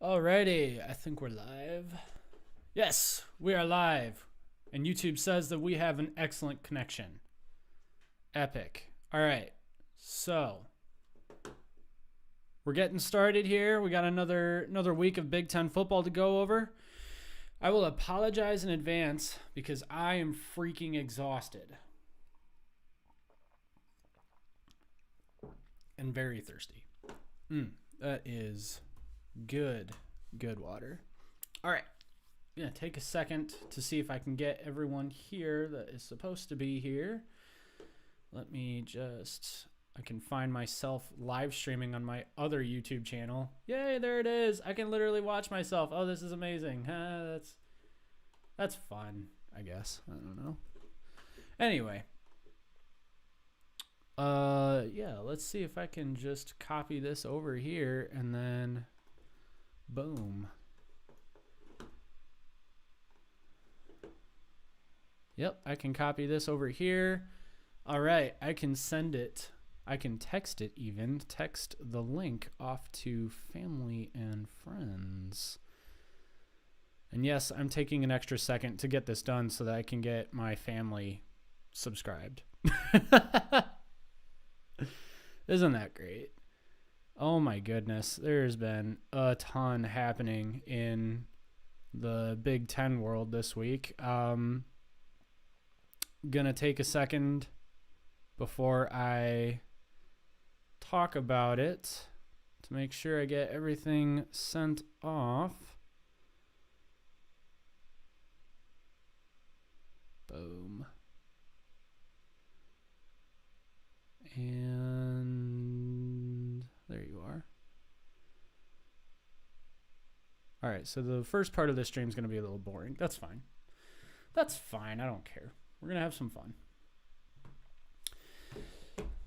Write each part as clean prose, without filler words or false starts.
Alrighty, I think we're live. Yes, we are live. And YouTube says that we have an excellent connection. Epic. Alright, so we're getting started here. We got another week of Big Ten football to go over. I will apologize in advance because I am freaking exhausted. And very thirsty. That is good water. All right. I'm going to take a second to see if I can get everyone here that is supposed to be here. Let me I can find myself live streaming on my other YouTube channel. Yay, there it is. I can literally watch myself. Oh, this is amazing. That's fun, I guess. I don't know. Anyway. Yeah, let's see if I can just copy this over here and then boom. Yep, I can copy this over here. All right, I can send it. I can text it even. Text the link off to family and friends. And yes, I'm taking an extra second to get this done so that I can get my family subscribed. Isn't that great? Oh my goodness. There's been a ton happening in the Big Ten world this week. Gonna take a second before I talk about it to make sure I get everything sent off. Boom. And there you are. All right, so the first part of this stream is going to be a little boring. That's fine. That's fine. I don't care. We're going to have some fun.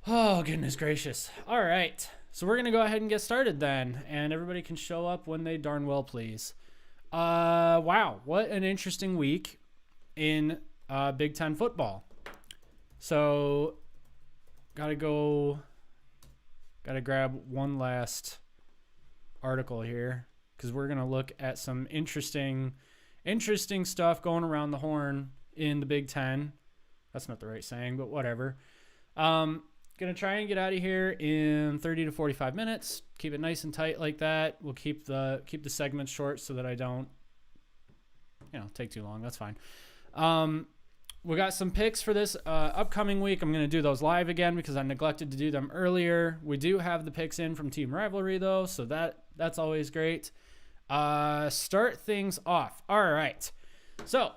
Oh, goodness gracious. All right. So we're going to go ahead and get started then, and everybody can show up when they darn well please. Wow, what an interesting week in Big Ten football. So gotta grab one last article here because we're gonna look at some interesting stuff going around the horn in the Big Ten. That's not the right saying, but whatever. Gonna try and get out of here in 30 to 45 minutes. Keep it nice and tight like that. We'll keep the segments short so that I don't, take too long. That's fine. We got some picks for this upcoming week. I'm going to do those live again because I neglected to do them earlier. We do have the picks in from Team Rivalry, though, so that's always great. Start things off. All right. So,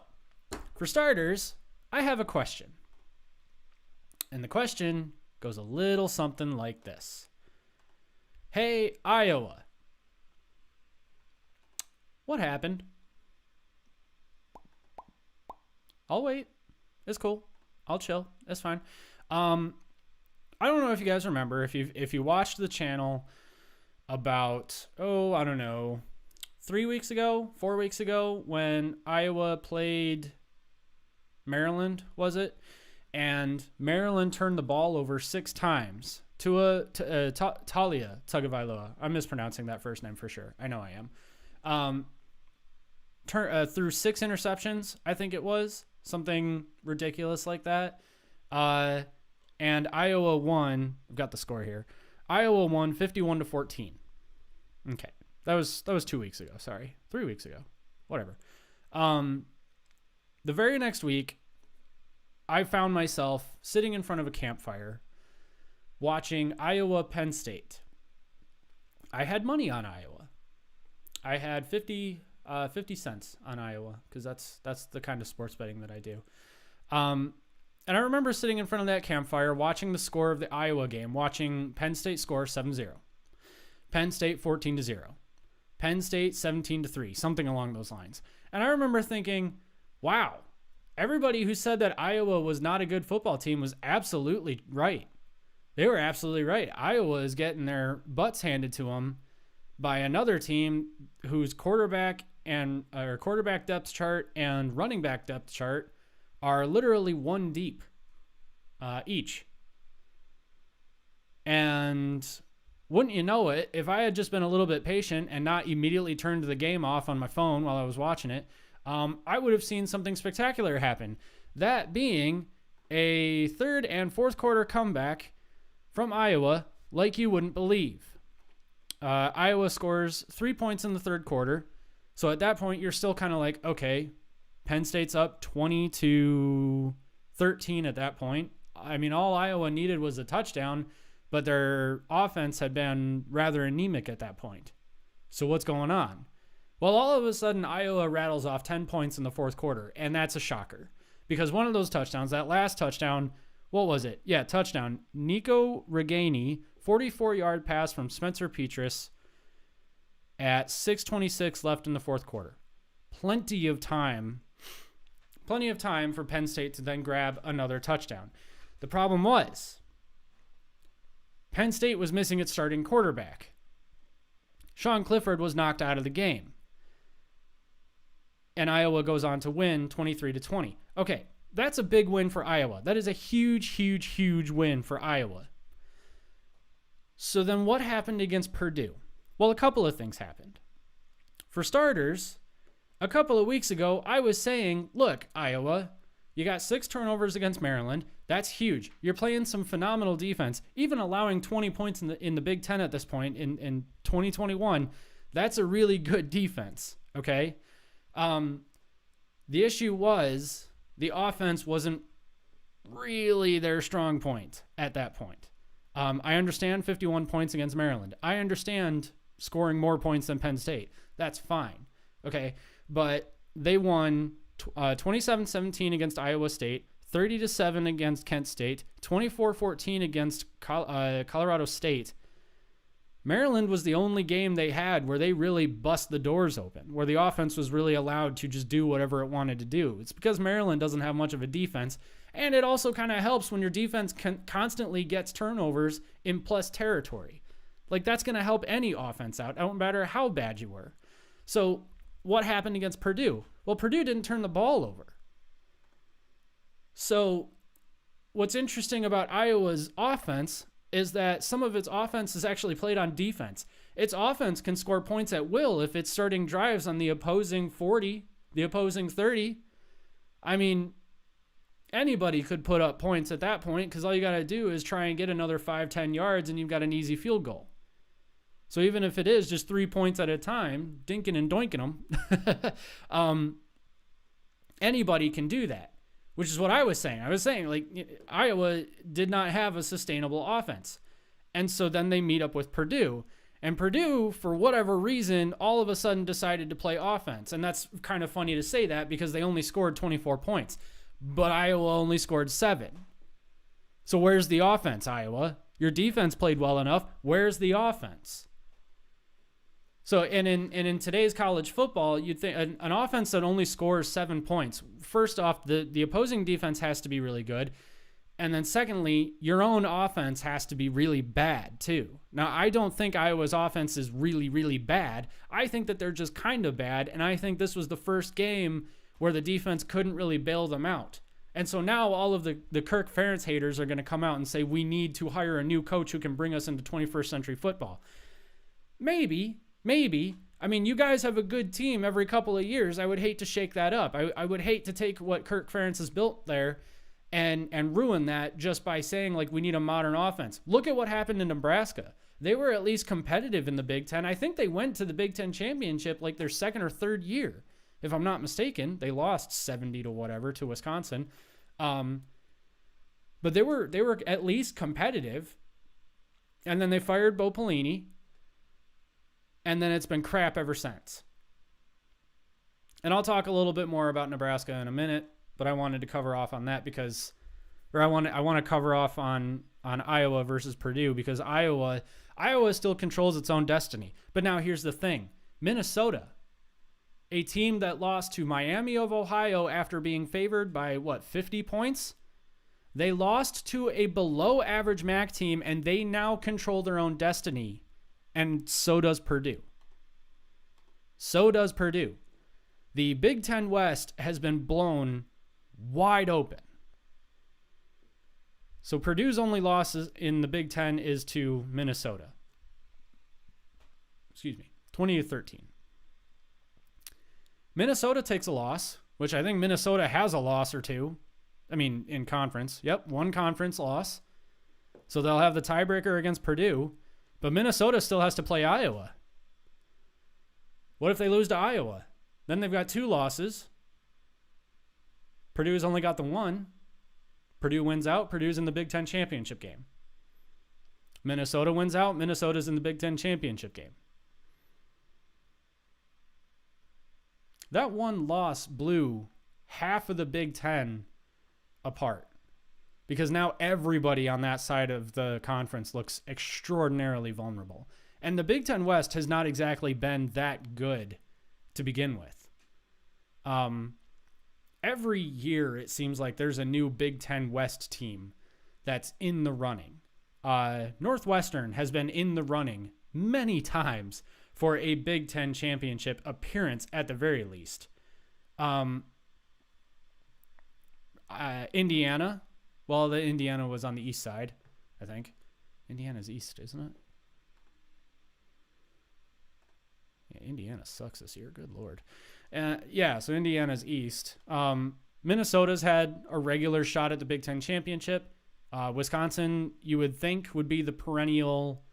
for starters, I have a question. And the question goes a little something like this. Hey, Iowa. What happened? I'll wait. It's cool. I'll chill. It's fine. I don't know if you guys remember if you watched the channel about 4 weeks ago when Iowa played Maryland, was it? And Maryland turned the ball over 6 times to Talia Tagovailoa. I'm mispronouncing that first name for sure. I know I am. Through 6 interceptions, I think it was. Something ridiculous like that. And Iowa won. I've got the score here. Iowa won 51-14. Okay. That was 2 weeks ago. Sorry. 3 weeks ago. Whatever. The very next week, I found myself sitting in front of a campfire watching Iowa Penn State. I had money on Iowa. I had 50 cents on Iowa because that's the kind of sports betting that I do. And I remember sitting in front of that campfire watching the score of the Iowa game, watching Penn State score 7-0, Penn State 14-0, Penn State 17-3, something along those lines. And I remember thinking, wow, everybody who said that Iowa was not a good football team was absolutely right. They were absolutely right. Iowa is getting their butts handed to them by another team whose quarterback depth chart and running back depth chart are literally 1 deep each. And wouldn't you know it, if I had just been a little bit patient and not immediately turned the game off on my phone while I was watching it, I would have seen something spectacular happen. That being a third and fourth quarter comeback from Iowa like you wouldn't believe. Iowa scores 3 points in the third quarter. So at that point, you're still kind of like, okay, Penn State's up 20-13 at that point. I mean, all Iowa needed was a touchdown, but their offense had been rather anemic at that point. So what's going on? Well, all of a sudden, Iowa rattles off 10 points in the fourth quarter, and that's a shocker. Because one of those touchdowns, that last touchdown, what was it? Yeah, touchdown. Nico Reganey, 44-yard pass from Spencer Petras at 6:26 left in the fourth quarter. Plenty of time for Penn State to then grab another touchdown. The problem was Penn State was missing its starting quarterback. Sean Clifford was knocked out of the game. And Iowa goes on to win 23-20. Okay, that's a big win for Iowa. That is a huge, huge, huge win for Iowa. So then what happened against Purdue? Well, a couple of things happened. For starters, a couple of weeks ago, I was saying, look, Iowa, you got 6 turnovers against Maryland. That's huge. You're playing some phenomenal defense. Even allowing 20 points in the Big Ten at this point in 2021, that's a really good defense, okay? The issue was the offense wasn't really their strong point at that point. I understand 51 points against Maryland. I understand scoring more points than Penn State. That's fine, okay? But they won 27-17 against Iowa State, 30-7 against Kent State, 24-14 against Colorado State. Maryland was the only game they had where they really bust the doors open, where the offense was really allowed to just do whatever it wanted to do. It's because Maryland doesn't have much of a defense, and it also kind of helps when your defense constantly gets turnovers in plus territory. Like, that's going to help any offense out, no matter how bad you were. So what happened against Purdue? Well, Purdue didn't turn the ball over. So what's interesting about Iowa's offense is that some of its offense is actually played on defense. Its offense can score points at will if it's starting drives on the opposing 40, the opposing 30. I mean, anybody could put up points at that point because all you got to do is try and get another 5-10 yards and you've got an easy field goal. So even if it is just 3 points at a time, dinking and doinking them, anybody can do that. Which is what I was saying. I was saying, like, Iowa did not have a sustainable offense. And so then they meet up with Purdue. And Purdue, for whatever reason, all of a sudden decided to play offense. And that's kind of funny to say that because they only scored 24 points. But Iowa only scored 7. So where's the offense, Iowa? Your defense played well enough. Where's the offense? So, and in today's college football, you'd think an offense that only scores 7 points, first off, the opposing defense has to be really good. And then secondly, your own offense has to be really bad too. Now, I don't think Iowa's offense is really, really bad. I think that they're just kind of bad. And I think this was the first game where the defense couldn't really bail them out. And so now all of the Kirk Ferentz haters are going to come out and say, we need to hire a new coach who can bring us into 21st century football. Maybe. I mean, you guys have a good team every couple of years. I would hate to shake that up. I would hate to take what Kirk Ferentz has built there and ruin that just by saying, like, we need a modern offense. Look at what happened in Nebraska. They were at least competitive in the Big Ten. I think they went to the Big Ten championship like their second or third year, if I'm not mistaken. They lost 70 to whatever to Wisconsin. But they were at least competitive. And then they fired Bo Pelini. And then it's been crap ever since. And I'll talk a little bit more about Nebraska in a minute, but I wanted to cover off on that I want to cover off on Iowa versus Purdue because Iowa still controls its own destiny. But now here's the thing. Minnesota, a team that lost to Miami of Ohio after being favored by 50 points? They lost to a below average MAC team and they now control their own destiny. And so does Purdue. The Big Ten West has been blown wide open. So Purdue's only loss in the Big Ten is to Minnesota. Excuse me. 20-13. Minnesota takes a loss, which I think Minnesota has a loss or two. I mean, in conference. Yep, one conference loss. So they'll have the tiebreaker against Purdue. But Minnesota still has to play Iowa. What if they lose to Iowa? Then they've got 2 losses. Purdue's only got the 1. Purdue wins out. Purdue's in the Big Ten championship game. Minnesota wins out. Minnesota's in the Big Ten championship game. That one loss blew half of the Big Ten apart. Because now everybody on that side of the conference looks extraordinarily vulnerable. And the Big Ten West has not exactly been that good to begin with. Every year it seems like there's a new Big Ten West team that's in the running. Northwestern has been in the running many times for a Big Ten championship appearance at the very least. Indiana, well, the Indiana was on the east side, I think. Indiana's east, isn't it? Yeah, Indiana sucks this year. Good Lord. Yeah, so Indiana's east. Minnesota's had a regular shot at the Big Ten championship. Wisconsin, you would think, would be the perennial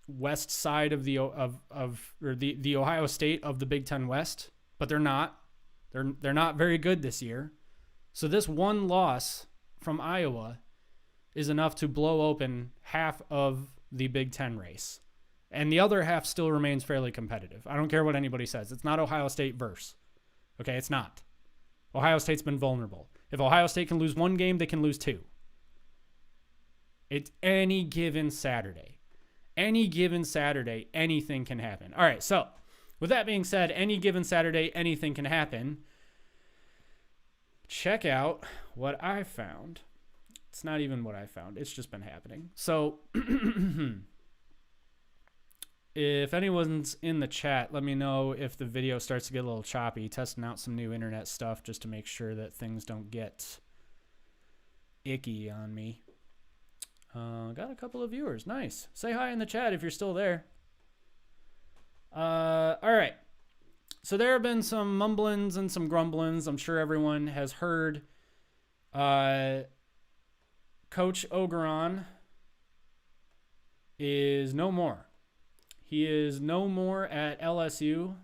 west side of the Ohio State of the Big Ten West, but they're not. They're not very good this year. So this one loss from Iowa is enough to blow open half of the Big Ten race. And the other half still remains fairly competitive. I don't care what anybody says. It's not Ohio State verse. Okay, it's not. Ohio State's been vulnerable. If Ohio State can lose 1 game, they can lose 2. It's any given Saturday. Any given Saturday, anything can happen. All right, so with that being said, any given Saturday, anything can happen. Check out what I found. It's not even what I found. It's just been happening. So if anyone's in the chat, let me know if the video starts to get a little choppy. Testing out some new internet stuff just to make sure that things don't get icky on me. Got a couple of viewers. Nice. Say hi in the chat if you're still there. All right. So there have been some mumblings and some grumblings. I'm sure everyone has heard. Coach Ogeron is no more. He is no more at LSU.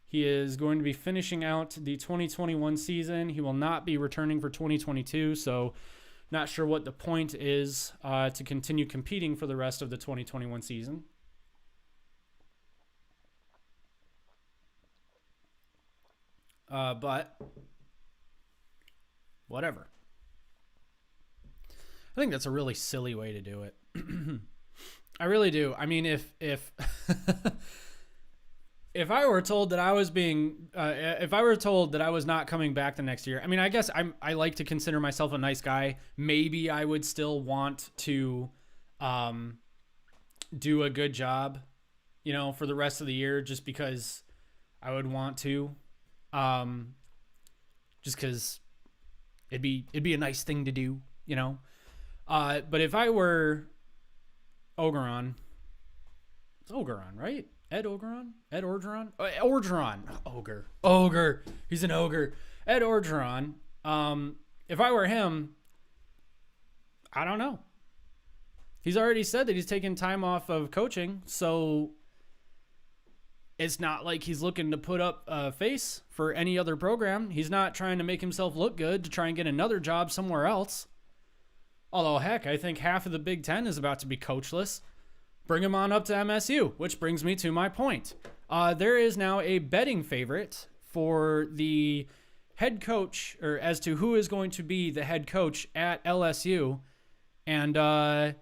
He is going to be finishing out the 2021 season. He will not be returning for 2022, so not sure what the point is to continue competing for the rest of the 2021 season. But whatever. I think that's a really silly way to do it. I really do. I mean, if if I were told that I was not coming back the next year, I mean, I guess I like to consider myself a nice guy. Maybe I would still want to do a good job, for the rest of the year, just because I would want to, just because it'd be a nice thing to do, But if I were Ogeron, it's Ogeron, right? Ed Orgeron? Ed Orgeron? Orgeron. Ogre. He's an ogre. Ed Orgeron. If I were him, I don't know. He's already said that he's taking time off of coaching, so it's not like he's looking to put up a face for any other program. He's not trying to make himself look good to try and get another job somewhere else. Although, heck, I think half of the Big Ten is about to be coachless. Bring him on up to MSU, which brings me to my point. There is now a betting favorite for the head coach, or as to who is going to be the head coach at LSU. And I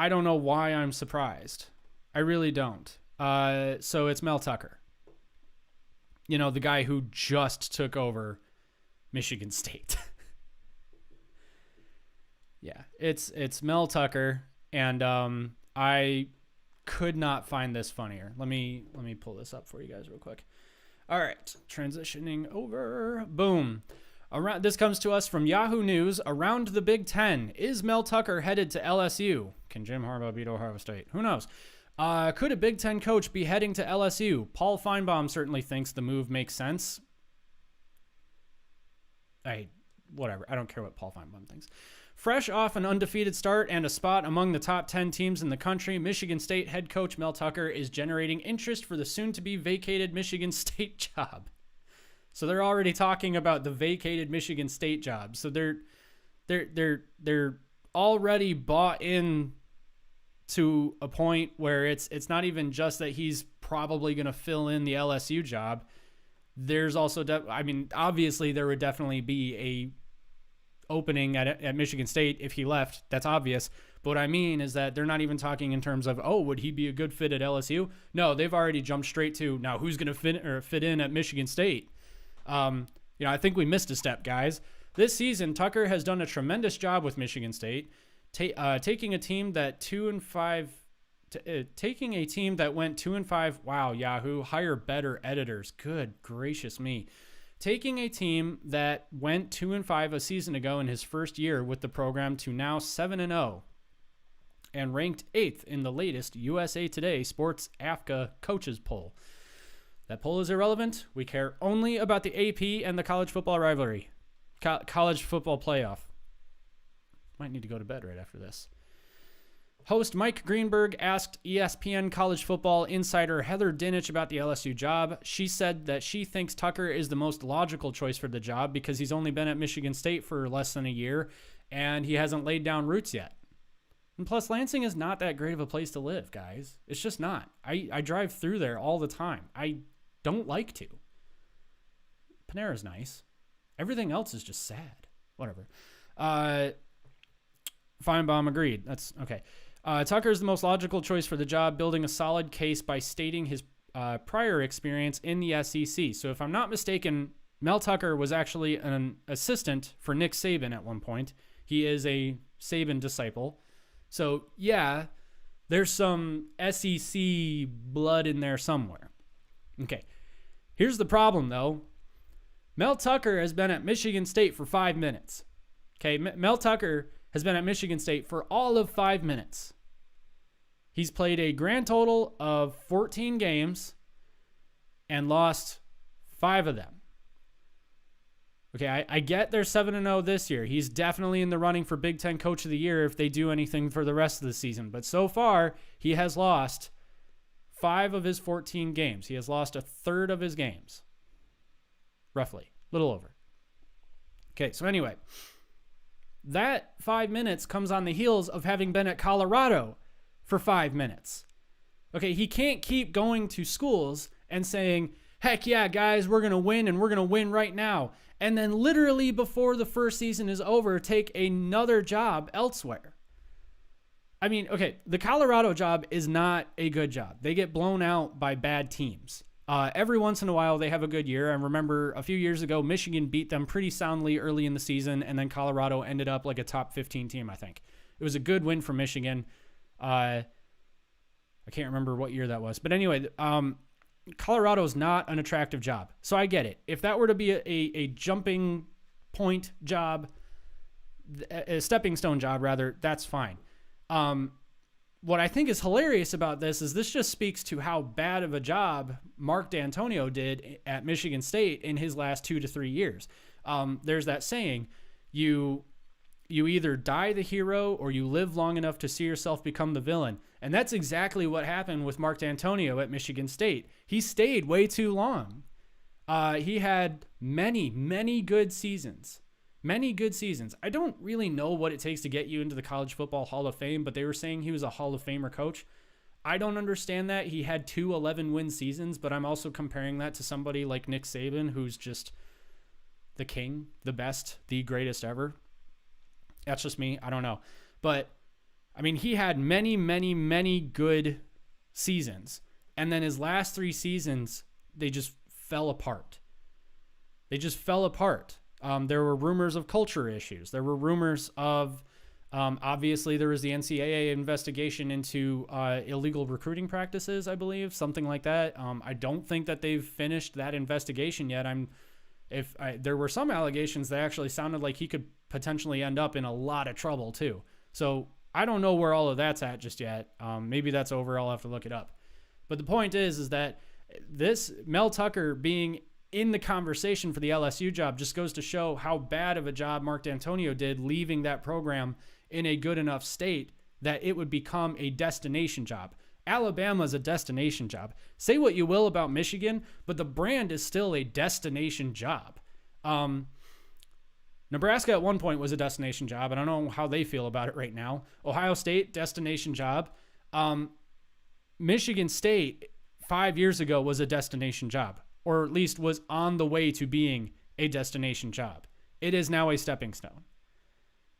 don't know why I'm surprised. I really don't. So it's Mel Tucker. The guy who just took over Michigan State. Yeah, it's Mel Tucker, and I could not find this funnier. Let me pull this up for you guys real quick. All right, transitioning over. Boom. This comes to us from Yahoo News. Around the Big Ten, is Mel Tucker headed to LSU? Can Jim Harbaugh beat Ohio State? Who knows? Could a Big Ten coach be heading to LSU? Paul Feinbaum certainly thinks the move makes sense. Whatever. I don't care what Paul Feinbaum thinks. Fresh off an undefeated start and a spot among the top 10 teams in the country, Michigan State head coach Mel Tucker is generating interest for the soon-to-be vacated Michigan State job. So they're already talking about the vacated Michigan State job. So they're already bought in to a point where it's not even just that he's probably going to fill in the LSU job. There's also, obviously there would definitely be a opening at Michigan State if he left. That's obvious. But what I mean is that they're not even talking in terms of, would he be a good fit at LSU? No, they've already jumped straight to, now who's going to fit in at Michigan State? I think we missed a step, guys. This season, Tucker has done a tremendous job with Michigan State, taking a team that went 2-5. Wow, Yahoo, hire better editors. Good gracious me. Taking a team that went 2-5 a season ago in his first year with the program to now 7-0 and ranked 8th in the latest USA Today Sports AFCA coaches poll. That poll is irrelevant. We care only about the AP and the college football rivalry. College football playoff. Might need to go to bed right after this. Host Mike Greenberg asked ESPN college football insider Heather Dinich about the LSU job. She said that she thinks Tucker is the most logical choice for the job because he's only been at Michigan State for less than a year and he hasn't laid down roots yet. And plus, Lansing is not that great of a place to live, guys. It's just not. I drive through there all the time. I don't like to. Panera's nice. Everything else is just sad. Whatever. Feinbaum agreed. That's okay. Tucker is the most logical choice for the job, building a solid case by stating his prior experience in the SEC. So if I'm not mistaken, Mel Tucker was actually an assistant for Nick Saban at one point. He is a Saban disciple. So yeah, there's some SEC blood in there somewhere. Okay. Here's the problem, though. Mel Tucker has been at Michigan State for 5 minutes. Okay, Mel Tucker has been at Michigan State for all of 5 minutes. He's played a grand total of 14 games and lost 5 of them. Okay, I get they're 7-0 this year. He's definitely in the running for Big Ten Coach of the Year if they do anything for the rest of the season. But so far, he has lost 5 of his 14 games. He has lost a third of his games. Roughly. A little over. Okay, so anyway. That 5 minutes comes on the heels of having been at Colorado for 5 minutes. Okay, he can't keep going to schools and saying, heck yeah, guys, we're going to win and we're going to win right now. And then literally before the first season is over, take another job elsewhere. I mean, okay, the Colorado job is not a good job. They get blown out by bad teams. Every once in a while, they have a good year. I remember a few years ago, Michigan beat them pretty soundly early in the season, and then Colorado ended up like a top 15 team, I think. It was a good win for Michigan. I can't remember what year that was. But anyway, Colorado is not an attractive job. So I get it. If that were to be a jumping point job, a stepping stone job, rather, that's fine. What I think is hilarious about this is this just speaks to how bad of a job Mark D'Antonio did at Michigan State in his last 2 to 3 years. There's that saying, you either die the hero or you live long enough to see yourself become the villain. And that's exactly what happened with Mark D'Antonio at Michigan State. He stayed way too long. He had many good seasons. Many good seasons. I don't really know what it takes to get you into the College Football Hall of Fame, but they were saying he was a Hall of Famer coach. I don't understand that. He had 2 11-win seasons, but I'm also comparing that to somebody like Nick Saban, who's just the king, the best, the greatest ever. That's just me. I don't know. But, I mean, he had many good seasons. And then his last 3 seasons, they just fell apart. There were rumors of culture issues. There were rumors of, obviously, there was the NCAA investigation into illegal recruiting practices, I believe, something like that. I don't think that they've finished that investigation yet. I'm There were some allegations that actually sounded like he could potentially end up in a lot of trouble too. So I don't know where all of that's at just yet. Maybe that's over. I'll have to look it up. But the point is that this Mel Tucker being in the conversation for the LSU job just goes to show how bad of a job Mark D'Antonio did leaving that program in a good enough state that it would become a destination job. Alabama is a destination job. Say what you will about Michigan, but the brand is still a destination job. Nebraska at one point was a destination job. I don't know how they feel about it right now. Ohio State, destination job. Michigan State 5 years ago was a destination job, or at least was on the way to being a destination job. It is now a stepping stone.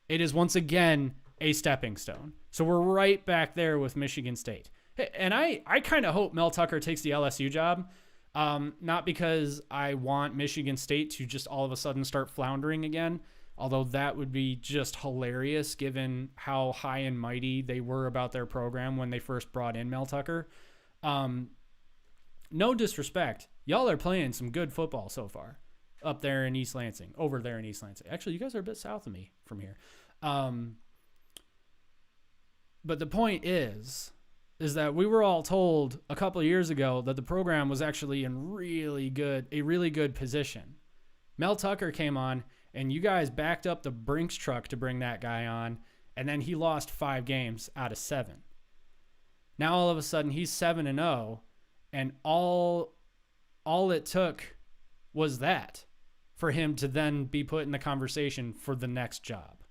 It is once again a stepping stone. So we're right back there with Michigan State. And I kind of hope Mel Tucker takes the LSU job, not because I want Michigan State to just all of a sudden start floundering again, although that would be just hilarious given how high and mighty they were about their program when they first brought in Mel Tucker. No disrespect. Y'all are playing some good football so far up there in East Lansing, over there in East Lansing. Actually, you guys are a bit south of me from here. But the point is that we were all told a couple of years ago that the program was actually in a really good position. Mel Tucker came on, and you guys backed up the Brinks truck to bring that guy on, and then he lost 5 games out of 7. Now all of a sudden he's 7-0, and all it took was that for him to then be put in the conversation for the next job.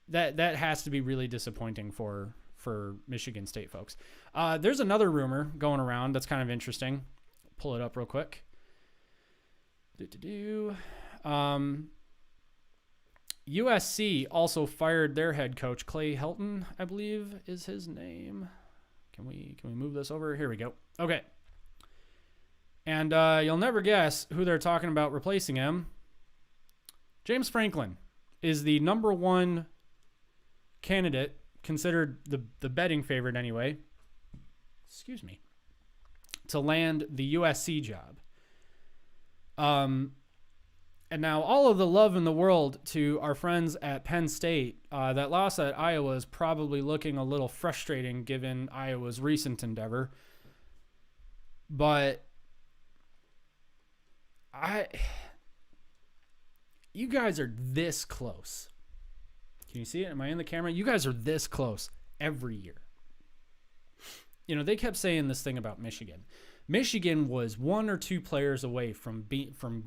That has to be really disappointing for Michigan State folks. There's another rumor going around that's kind of interesting. Pull it up real quick. USC also fired their head coach, Clay Helton, I believe is his name. Can we move this over? Here we go. Okay. And you'll never guess who they're talking about replacing him. James Franklin is the number one candidate, considered the betting favorite anyway, to land the USC job. And now all of the love in the world to our friends at Penn State. That loss at Iowa is probably looking a little frustrating given Iowa's recent endeavor. But you guys are this close. Can you see it? Am I in the camera? You guys are this close every year. You know, they kept saying this thing about Michigan. Michigan was 1 or 2 players away from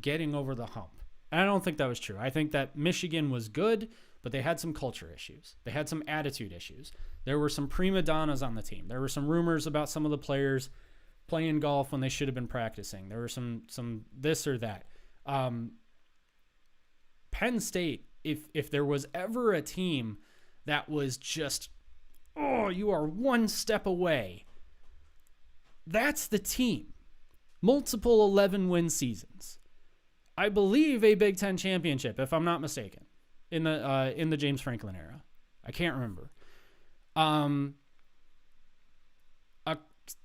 getting over the hump. And I don't think that was true. I think that Michigan was good, but they had some culture issues. They had some attitude issues. There were some prima donnas on the team. There were some rumors about some of the players playing golf when they should have been practicing. There were some this or that. Penn State, if there was ever a team that was just, oh, you are one step away, that's the team. Multiple 11-win seasons. I believe a Big Ten championship, if I'm not mistaken, in the James Franklin era. I can't remember. A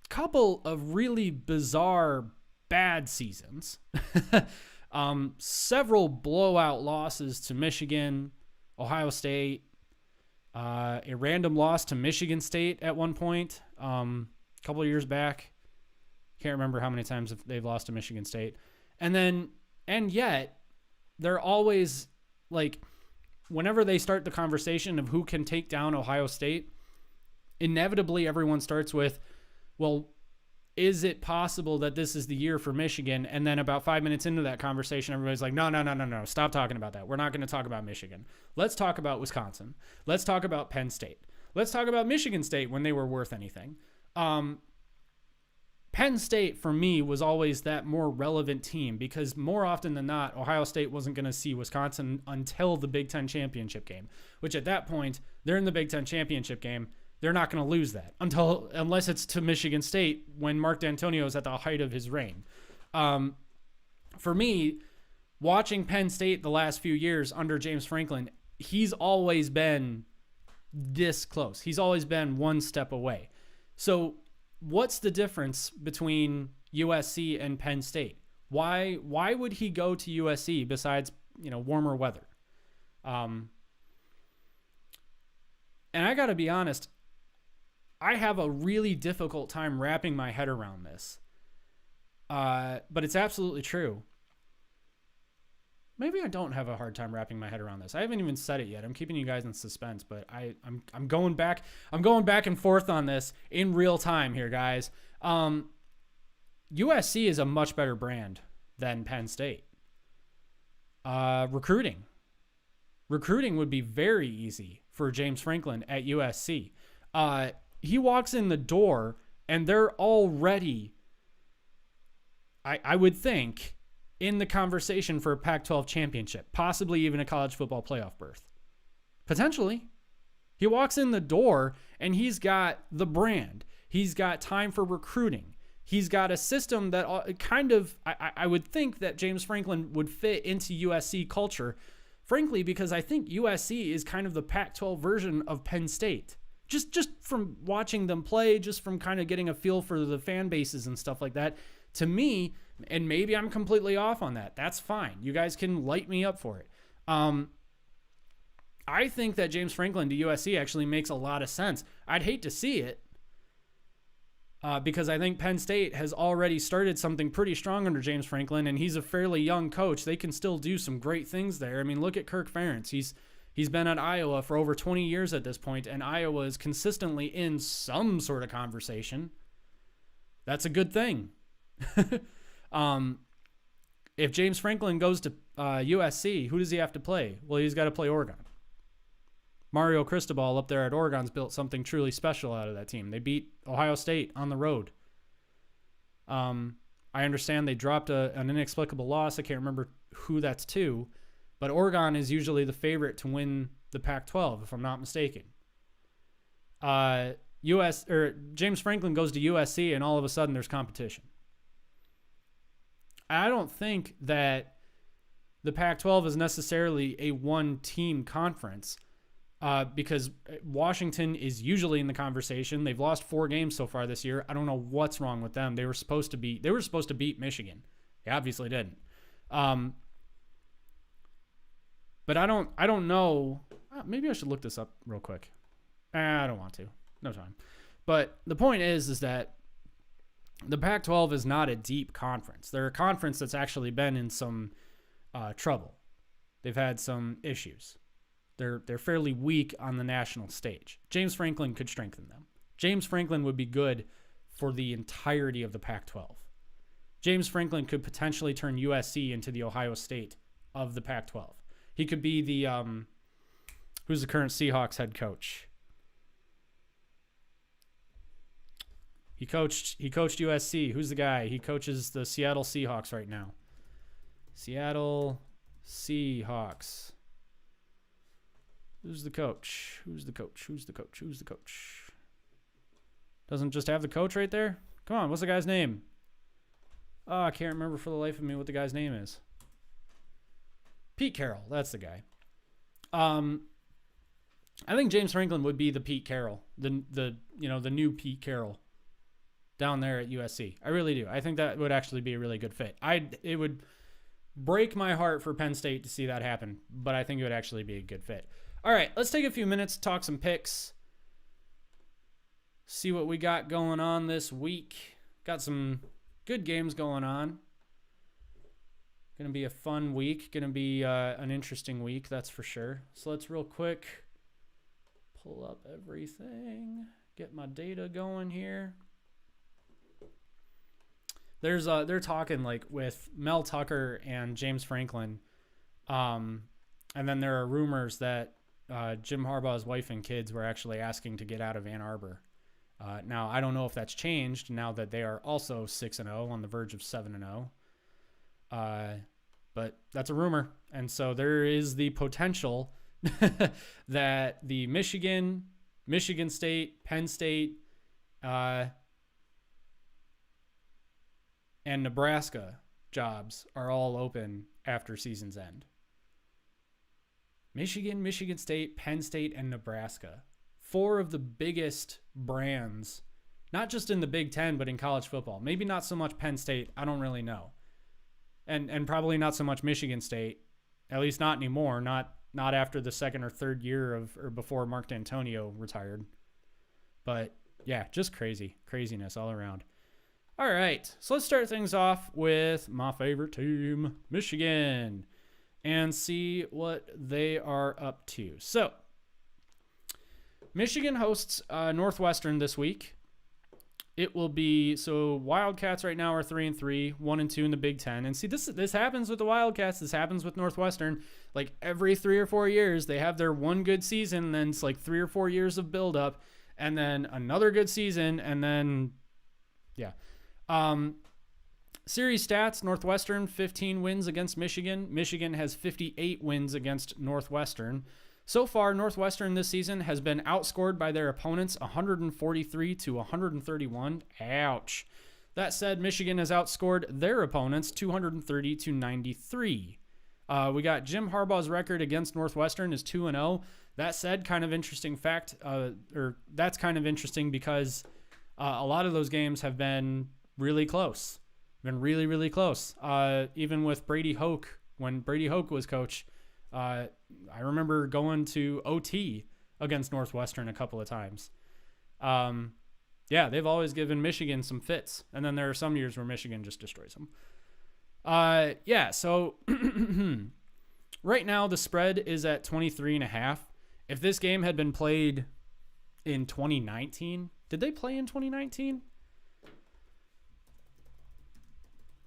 couple of really bizarre bad seasons. Several blowout losses to Michigan, Ohio State, a random loss to Michigan State at one point, a couple of years back. Can't remember how many times they've lost to Michigan State. And yet, they're always, like, whenever they start the conversation of who can take down Ohio State, inevitably everyone starts with, well, is it possible that this is the year for Michigan? And then about 5 minutes into that conversation, everybody's like, no, stop talking about that. We're not going to talk about Michigan. Let's talk about Wisconsin. Let's talk about Penn State. Let's talk about Michigan State when they were worth anything. Penn State, for me, was always that more relevant team because more often than not, Ohio State wasn't going to see Wisconsin until the Big Ten championship game, which at that point, they're in the Big Ten championship game. They're not going to lose that unless it's to Michigan State when Mark D'Antonio is at the height of his reign. For me, watching Penn State the last few years under James Franklin, he's always been this close. He's always been one step away. So what's the difference between USC and Penn State. Why would he go to USC besides, warmer weather? And I got to be honest, I have a really difficult time wrapping my head around this. But it's absolutely true. Maybe I don't have a hard time wrapping my head around this. I haven't even said it yet. I'm keeping you guys in suspense, but I'm going back. I'm going back and forth on this in real time here, guys. USC is a much better brand than Penn State. Recruiting would be very easy for James Franklin at USC. He walks in the door and they're already, I would think, in the conversation for a Pac-12 championship, possibly even a college football playoff berth. Potentially. He walks in the door and he's got the brand. He's got time for recruiting. He's got a system that kind of, I would think that James Franklin would fit into USC culture, frankly, because I think USC is kind of the Pac-12 version of Penn State. Just from watching them play, just from kind of getting a feel for the fan bases and stuff like that. To me, and maybe I'm completely off on that, that's fine. You guys can light me up for it. I think that James Franklin to USC actually makes a lot of sense. I'd hate to see it because I think Penn State has already started something pretty strong under James Franklin, and he's a fairly young coach. They can still do some great things there. I mean, look at Kirk Ferentz. He's been at Iowa for over 20 years at this point, and Iowa is consistently in some sort of conversation. That's a good thing. If James Franklin goes to USC, who does he have to play? Well, he's got to play Oregon. Mario Cristobal up there at Oregon's built something truly special out of that team. They beat Ohio State on the road. I understand they dropped an inexplicable loss. I can't remember who that's to, but Oregon is usually the favorite to win the Pac-12, if I'm not mistaken. James Franklin goes to USC, and all of a sudden there's competition. I don't think that the Pac-12 is necessarily a one-team conference because Washington is usually in the conversation. They've lost 4 games so far this year. I don't know what's wrong with them. They were supposed to beat Michigan. They obviously didn't. But I don't know. Maybe I should look this up real quick. I don't want to. No time. But the point is that the Pac-12 is not a deep conference. They're a conference that's actually been in some trouble. They've had some issues. They're fairly weak on the national stage. James Franklin could strengthen them. James Franklin would be good for the entirety of the Pac-12. James Franklin could potentially turn USC into the Ohio State of the Pac-12. He could be the who's the current Seahawks head coach? He coached USC. Who's the guy? He coaches the Seattle Seahawks right now. Seattle Seahawks. Who's the coach? Doesn't just have the coach right there? Come on, what's the guy's name? Oh, I can't remember for the life of me what the guy's name is. Pete Carroll, that's the guy. I think James Franklin would be the Pete Carroll, the new Pete Carroll down there at USC. I really do. I think that would actually be a really good fit. It would break my heart for Penn State to see that happen, but I think it would actually be a good fit. All right, let's take a few minutes to talk some picks. See what we got going on this week. Got some good games going on. Going to be a fun week. Going to be an interesting week, that's for sure. So let's real quick pull up everything. Get my data going here. They're talking like with Mel Tucker and James Franklin. And then there are rumors that Jim Harbaugh's wife and kids were actually asking to get out of Ann Arbor. Now, I don't know if that's changed now that they are also 6-0 on the verge of 7-0. But that's a rumor. And so there is the potential that the Michigan State, Penn State, and Nebraska jobs are all open after season's end. Michigan State, Penn State, and Nebraska. 4 of the biggest brands not just in the Big Ten, but in college football. Maybe not so much Penn State. I don't really know. And probably not so much Michigan State, at least not anymore. Not after the second or third year or before Mark D'Antonio retired. But yeah, just craziness all around. All right, so let's start things off with my favorite team, Michigan, and see what they are up to. So Michigan hosts Northwestern this week. It will be, so Wildcats right now are 3-3, 1-2 in the Big Ten. And see, this happens with the Wildcats. This happens with Northwestern. Like every 3 or 4 years, they have their one good season, and then it's like 3 or 4 years of buildup, and then another good season, and then, yeah. Series stats, Northwestern 15 wins against Michigan. Michigan has 58 wins against Northwestern. So far, Northwestern this season has been outscored by their opponents 143 to 131. Ouch. That said, Michigan has outscored their opponents 230 to 93. We got Jim Harbaugh's record against Northwestern is 2-0. That said, kind of interesting fact, that's kind of interesting because a lot of those games have been really close. Been really, really close. Even with Brady Hoke, when Brady Hoke was coach, I remember going to OT against Northwestern a couple of times. Yeah, they've always given Michigan some fits. And then there are some years where Michigan just destroys them. Yeah, so right now the spread is at 23.5. If this game had been played in 2019, did they play in 2019?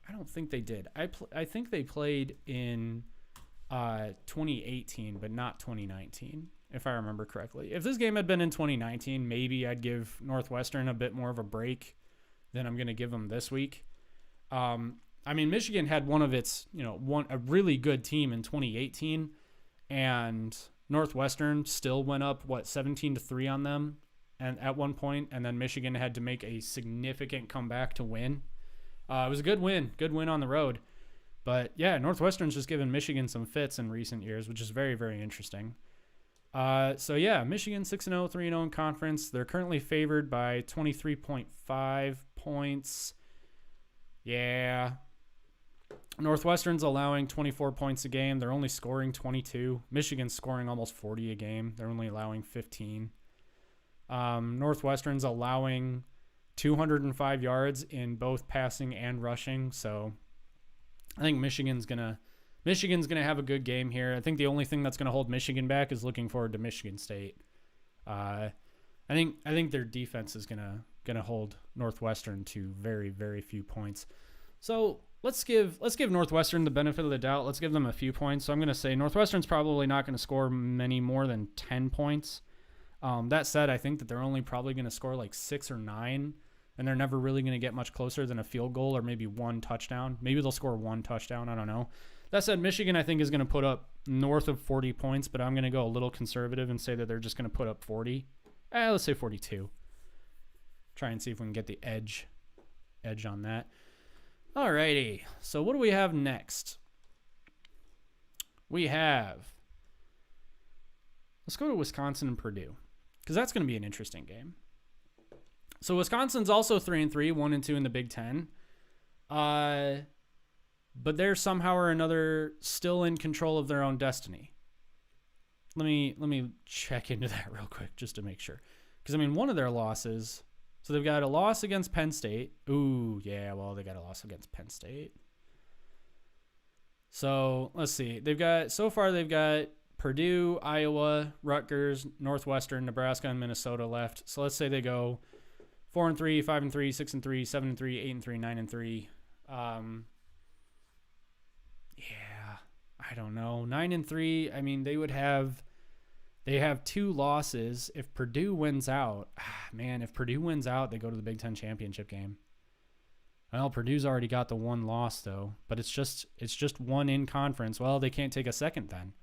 I don't think they did. I think they played in 2018, but not 2019, if I remember correctly. If this game had been in 2019, maybe I'd give Northwestern a bit more of a break than I'm going to give them this week. I mean, Michigan had one of its, a really good team in 2018, and Northwestern still went up 17-3 on them, and at one point, and then Michigan had to make a significant comeback to win. It was a good win on the road. But yeah, Northwestern's just given Michigan some fits in recent years, which is very, very interesting. So yeah, Michigan 6-0, 3-0 in conference. They're currently favored by 23.5 points. Yeah. Northwestern's allowing 24 points a game. They're only scoring 22. Michigan's scoring almost 40 a game. They're only allowing 15. Northwestern's allowing 205 yards in both passing and rushing. So I think Michigan's gonna have a good game here. I think the only thing that's gonna hold Michigan back is looking forward to Michigan State. I think their defense is gonna hold Northwestern to very, very few points. So let's give Northwestern the benefit of the doubt. Let's give them a few points. So I'm gonna say Northwestern's probably not gonna score many more than 10 points. That said, I think that they're only probably gonna score like 6 or 9. And they're never really going to get much closer than a field goal or maybe one touchdown. Maybe they'll score one touchdown. I don't know. That said, Michigan, I think, is going to put up north of 40 points, but I'm going to go a little conservative and say that they're just going to put up 40. Let's say 42. Try and see if we can get the edge on that. All righty. So what do we have next? Let's go to Wisconsin and Purdue, because that's going to be an interesting game. So Wisconsin's also 3-3, 1-2 in the Big Ten. But they're somehow or another still in control of their own destiny. Let me check into that real quick just to make sure. Because, I mean, one of their losses, so they've got a loss against Penn State. Ooh, yeah, well, they got a loss against Penn State. So, let's see. They've got Purdue, Iowa, Rutgers, Northwestern, Nebraska, and Minnesota left. So let's say they go 4-3, 5-3, 6-3, 7-3, 8-3, 9-3. Yeah, I don't know. 9-3. I mean, they have 2 losses. If Purdue wins out, if Purdue wins out, they go to the Big Ten championship game. Well, Purdue's already got the 1 loss though, but it's just one in conference. Well, they can't take a second then.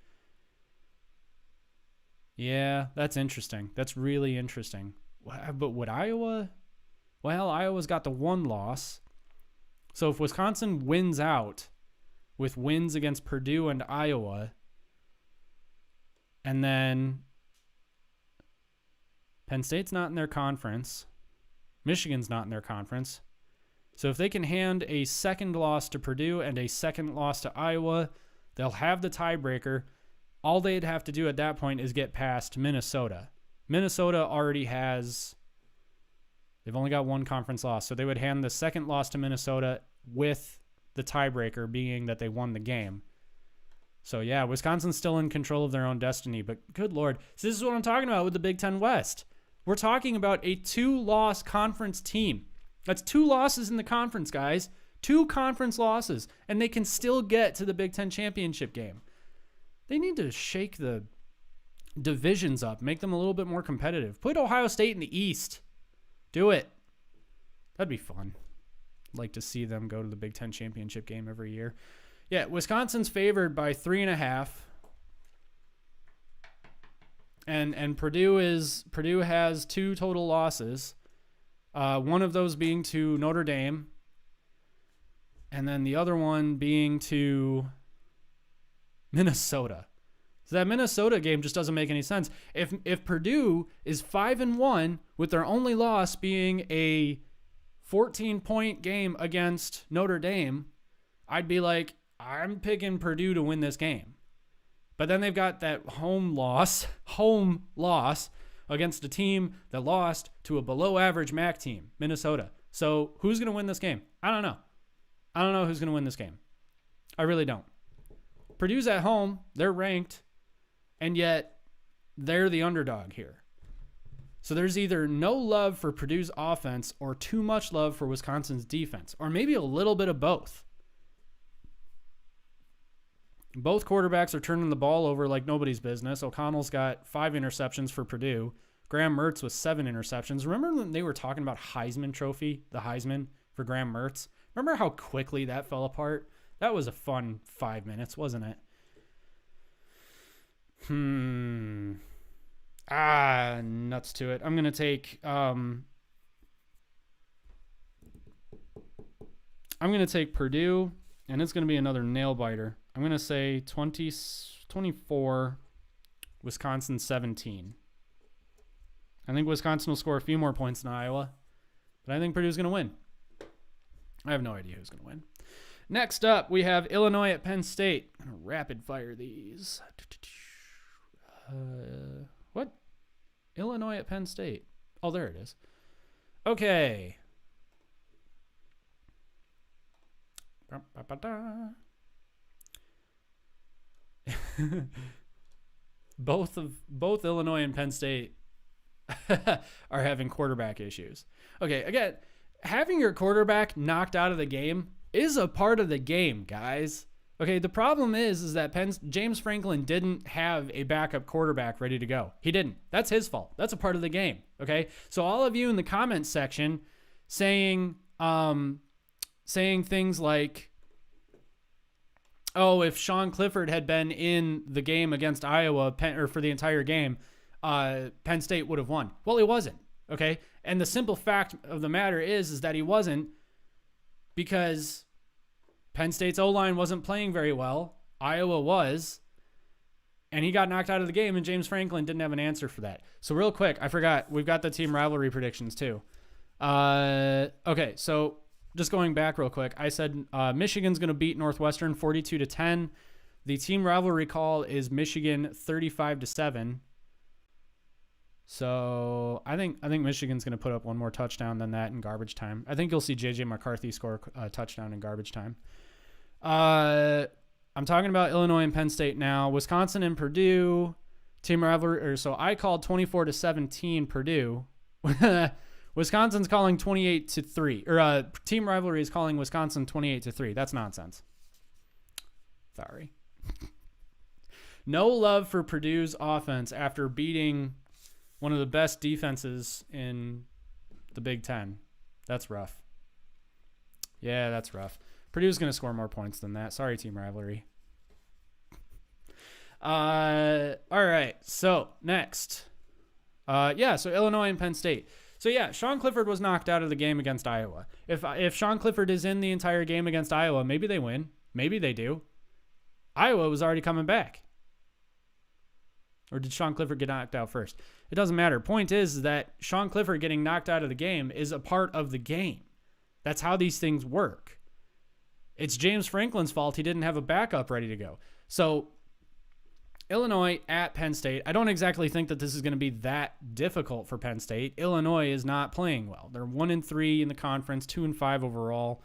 Yeah, that's interesting. That's really interesting. But would Iowa? Well, Iowa's got the 1 loss. So if Wisconsin wins out with wins against Purdue and Iowa, and then Penn State's not in their conference, Michigan's not in their conference. So if they can hand a second loss to Purdue and a second loss to Iowa, they'll have the tiebreaker. All they'd have to do at that point is get past Minnesota. Minnesota already has, they've only got one conference loss. So they would hand the second loss to Minnesota with the tiebreaker being that they won the game. So yeah, Wisconsin's still in control of their own destiny, but good Lord. So this is what I'm talking about with the Big Ten West. We're talking about a 2-loss conference team. That's 2 losses in the conference, guys. 2 conference losses, and they can still get to the Big Ten championship game. They need to shake the divisions up, make them a little bit more competitive. Put Ohio State in the East. Do it. That'd be fun. I'd like to see them go to the Big Ten championship game every year. Yeah, Wisconsin's favored by 3.5. And Purdue has 2 total losses. One of those being to Notre Dame, and then the other one being to Minnesota. So that Minnesota game just doesn't make any sense. If Purdue is 5-1 with their only loss being a 14-point game against Notre Dame, I'd be like, I'm picking Purdue to win this game. But then they've got that home loss against a team that lost to a below-average MAC team, Minnesota. So who's going to win this game? I don't know. I don't know who's going to win this game. I really don't. Purdue's at home. They're ranked. And yet they're the underdog here. So there's either no love for Purdue's offense or too much love for Wisconsin's defense, or maybe a little bit of both. Both quarterbacks are turning the ball over like nobody's business. O'Connell's got 5 interceptions for Purdue. Graham Mertz with 7 interceptions. Remember when they were talking about Heisman Trophy, the Heisman for Graham Mertz? Remember how quickly that fell apart? That was a fun 5 minutes, wasn't it? Nuts to it. I'm going to take Purdue, and it's going to be another nail biter. I'm going to say 24, Wisconsin 17. I think Wisconsin will score a few more points than Iowa, but I think Purdue's going to win. I have no idea who's going to win. Next up, we have Illinois at Penn State. I'm going to rapid fire these. What? Illinois at Penn State. Oh, there it is. Okay. Both Illinois and Penn State are having quarterback issues. Okay, again, having your quarterback knocked out of the game is a part of the game, guys. Okay, the problem is that James Franklin didn't have a backup quarterback ready to go. He didn't. That's his fault. That's a part of the game. Okay, so all of you in the comments section saying things like, oh, if Sean Clifford had been in the game against Iowa or for the entire game, Penn State would have won. Well, he wasn't, okay? And the simple fact of the matter is that he wasn't, because Penn State's O-line wasn't playing very well. Iowa was. And he got knocked out of the game, and James Franklin didn't have an answer for that. So real quick, I forgot. We've got the team rivalry predictions too. Okay, so just going back real quick, I said Michigan's going to beat Northwestern 42-10. The team rivalry call is Michigan 35-7. So I think Michigan's going to put up one more touchdown than that in garbage time. I think you'll see J.J. McCarthy score a touchdown in garbage time. I'm talking about Illinois and Penn State now. Wisconsin and Purdue team rivalry. So I called 24-17 Purdue. Wisconsin's calling 28-3, or team rivalry is calling Wisconsin 28-3. That's nonsense. Sorry. No love for Purdue's offense after beating one of the best defenses in the Big Ten. That's rough. Yeah, that's rough. Purdue's going to score more points than that. Sorry, team rivalry. All right. So next. So Illinois and Penn State. So yeah, Sean Clifford was knocked out of the game against Iowa. If Sean Clifford is in the entire game against Iowa, maybe they win. Maybe they do. Iowa was already coming back. Or did Sean Clifford get knocked out first? It doesn't matter. Point is that Sean Clifford getting knocked out of the game is a part of the game. That's how these things work. It's James Franklin's fault he didn't have a backup ready to go. So Illinois at Penn State. I don't exactly think that this is going to be that difficult for Penn State. Illinois is not playing well. They're 1-3 in the conference, 2-5 overall.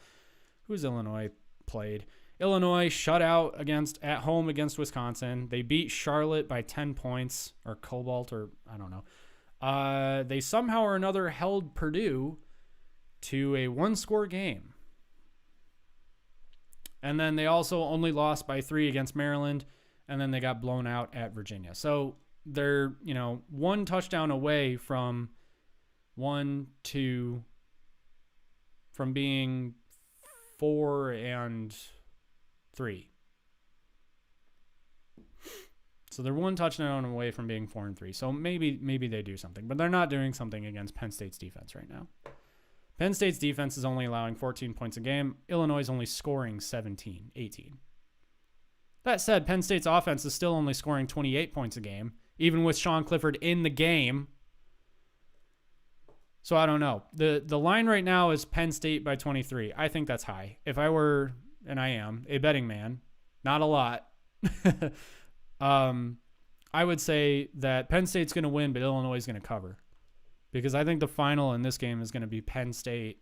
Who's Illinois played? Illinois shut out at home against Wisconsin. They beat Charlotte by 10 points, or Cobalt, or I don't know. They somehow or another held Purdue to a one-score game. And then they also only lost by 3 against Maryland, and then they got blown out at Virginia. So they're, one touchdown away from being 4-3. So they're one touchdown away from being 4-3. So maybe they do something, but they're not doing something against Penn State's defense right now. Penn State's defense is only allowing 14 points a game. Illinois is only scoring 17, 18. That said, Penn State's offense is still only scoring 28 points a game, even with Sean Clifford in the game. So I don't know. The line right now is Penn State by 23. I think that's high. If I were, and I am, a betting man, not a lot, I would say that Penn State's going to win, but Illinois is going to cover. Because I think the final in this game is going to be Penn State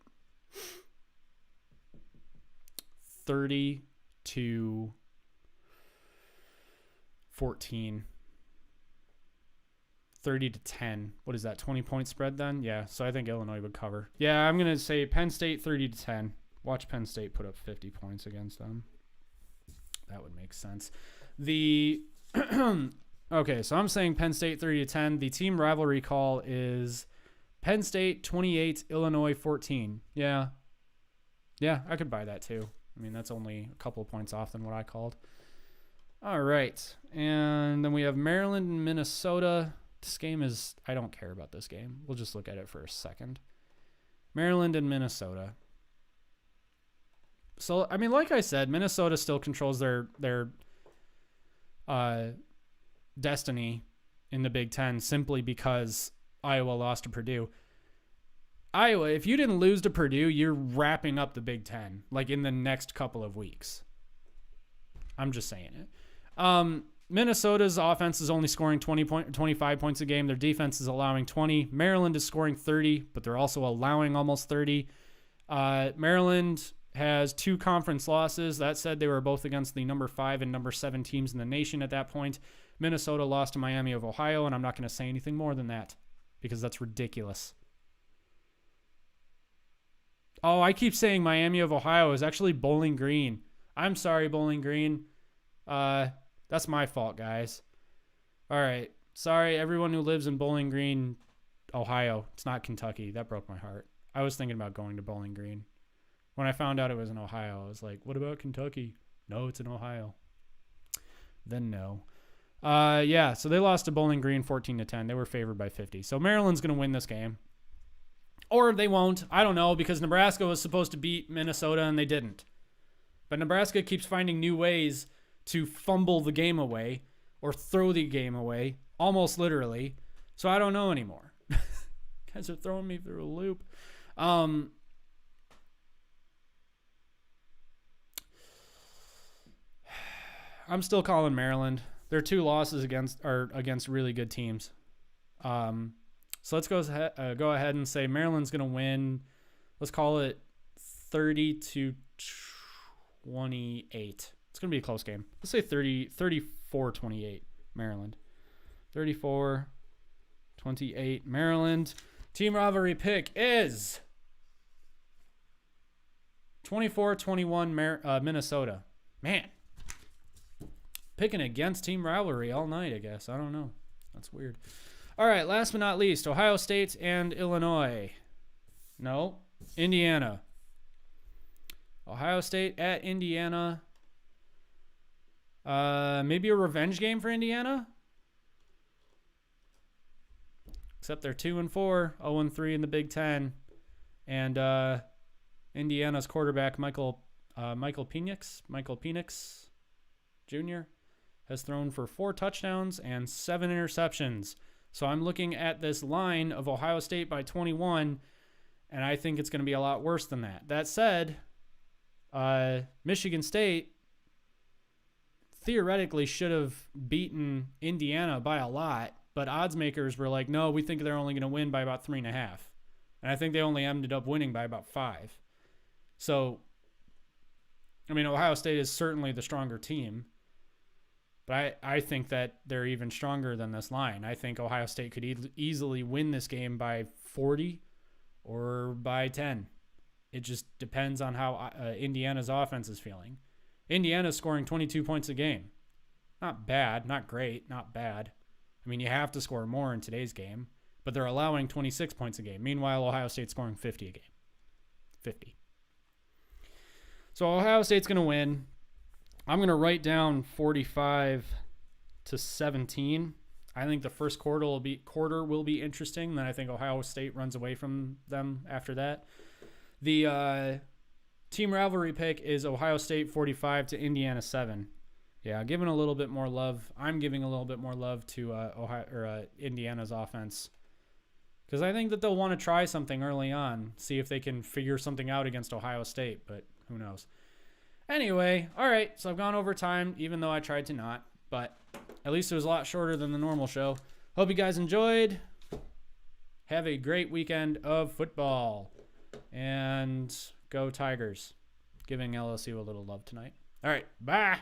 30-14. 30-10. What is that, 20-point spread then? Yeah, so I think Illinois would cover. Yeah, I'm going to say Penn State 30-10. Watch Penn State put up 50 points against them. That would make sense. Okay, so I'm saying Penn State 30-10. The team rivalry call is Penn State 28, Illinois 14. Yeah, I could buy that too. I mean, that's only a couple of points off than what I called. All right, and then we have Maryland and Minnesota. This game is, I don't care about this game. We'll just look at it for a second. Maryland and Minnesota. So, I mean, like I said, Minnesota still controls their destiny in the Big Ten simply because Iowa lost to Purdue. Iowa, if you didn't lose to Purdue, you're wrapping up the Big Ten, like in the next couple of weeks. I'm just saying it. Minnesota's offense is only scoring 25 points a game. Their defense is allowing 20. Maryland is scoring 30, but they're also allowing almost 30. Maryland has 2 conference losses. That said, they were both against the number 5 and number 7 teams in the nation at that point. Minnesota lost to Miami of Ohio, and I'm not going to say anything more than that because that's ridiculous. Oh, I keep saying Miami of Ohio is actually Bowling Green. I'm sorry, Bowling Green. That's my fault, guys. All right. Sorry, everyone who lives in Bowling Green, Ohio. It's not Kentucky. That broke my heart. I was thinking about going to Bowling Green. When I found out it was in Ohio, I was like, what about Kentucky? No, it's in Ohio. Then no. Yeah, so they lost to Bowling Green 14-10. They were favored by 50. So Maryland's going to win this game. Or they won't. I don't know, because Nebraska was supposed to beat Minnesota and they didn't. But Nebraska keeps finding new ways to fumble the game away or throw the game away, almost literally. So I don't know anymore. Guys are throwing me through a loop. I'm still calling Maryland. Their 2 losses against really good teams. So let's go ahead and say Maryland's going to win. Let's call it 30-28. It's going to be a close game. Let's say 34-28 Maryland. 34-28 Maryland. Team rivalry pick is 24-21 Minnesota. Man. Picking against team rivalry all night, I guess. I don't know. That's weird. All right, last but not least, Ohio State and Illinois. No, Indiana. Ohio State at Indiana. Maybe a revenge game for Indiana? Except they're 2-4, 0-3 in the Big Ten. And Indiana's quarterback, Michael Penix Jr., has thrown for 4 touchdowns and 7 interceptions. So I'm looking at this line of Ohio State by 21, and I think it's going to be a lot worse than that. That said, Michigan State theoretically should have beaten Indiana by a lot, but odds makers were like, no, we think they're only going to win by about 3.5. And I think they only ended up winning by about 5. So, Ohio State is certainly the stronger team, but I think that they're even stronger than this line. I think Ohio State could easily win this game by 40 or by 10. It just depends on how Indiana's offense is feeling. Indiana's scoring 22 points a game. Not bad, not great, not bad. You have to score more in today's game, but they're allowing 26 points a game. Meanwhile, Ohio State's scoring 50 a game. 50. So Ohio State's going to win. I'm going to write down 45-17. I think the first quarter will be interesting. Then I think Ohio State runs away from them after that. The team rivalry pick is Ohio State 45 to Indiana 7. Yeah, giving a little bit more love. I'm giving a little bit more love to Indiana's offense, because I think that they'll want to try something early on, see if they can figure something out against Ohio State, but who knows. Anyway, all right, so I've gone over time, even though I tried to not, but at least it was a lot shorter than the normal show. Hope you guys enjoyed. Have a great weekend of football, and go Tigers. Giving LSU a little love tonight. All right, bye.